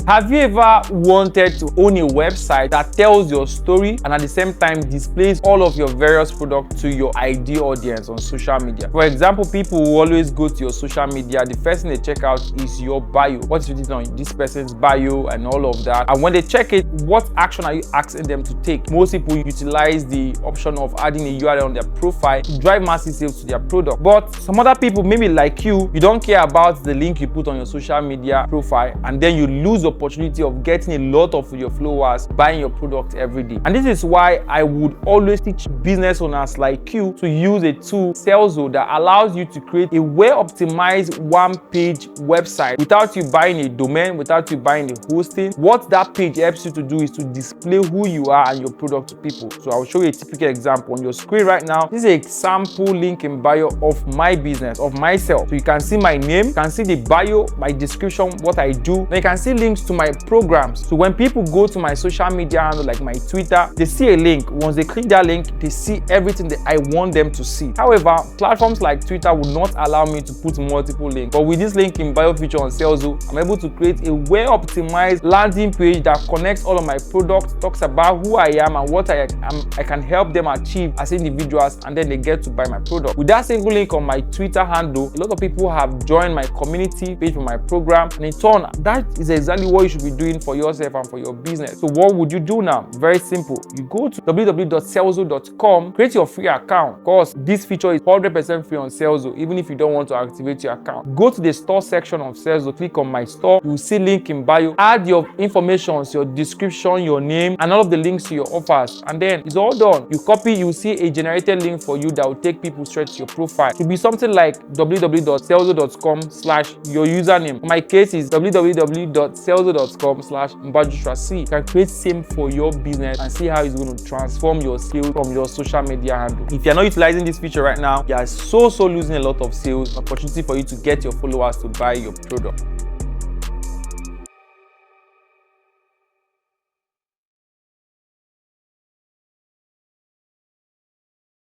Have you ever wanted to own a website that tells your story and at the same time displays all of your various products to your ideal audience on social media? For example, people will always go to your social media. The first thing they check out is your bio. What's written on this person's bio and all of that. And when they check it, what action are you asking them to take? Most people utilize the option of adding a URL on their profile to drive massive sales to their product. But some other people, maybe like you don't care about the link you put on your social media profile, and then you lose the opportunity of getting a lot of your followers buying your product every day. And this is why I would always teach business owners like you to use a tool, Serlzo, that allows you to create a well-optimized one-page website without you buying a domain, without you buying the hosting. What that page helps you to do is to display who you are and your product to people. So I'll show you a typical example on your screen right now. This is an example link in bio of my business, of myself. So you can see my name, you can see the bio, my description, what I do. Then you can see links to my programs. So when people go to my social media handle like my Twitter, they see a link. Once they click that link, they see everything that I want them to see. However, platforms like Twitter will not allow me to put multiple links. But with this link in bio feature on Serlzo, I'm able to create a well-optimized landing page that connects all of my products, talks about who I am and what I can help them achieve as individuals, and then they get to buy my product. With that single link on my Twitter handle, a lot of people have joined my community page for my program, and in turn, that is exactly what you should be doing for yourself and for your business. So what would you do now? Very simple. You go to www.serlzo.com, create your free account. Of course, this feature is 100% free on Serlzo, even if you don't want to activate your account. Go to the store section of Serlzo, click on my store. You will see link in bio. Add your information, your description, your name, and all of the links to your offers, and then it's all done. You copy, you see a generated link for you that will take people straight to your profile. It will be something like www.serlzo.com/your username. In my case, is www.serlzo.com/mbajusrasi. You can create same for your business and see how it's going to transform your sales from your social media handle. If you're not utilizing this feature right now, you are so losing a lot of sales, opportunity for you to get your followers to buy your product.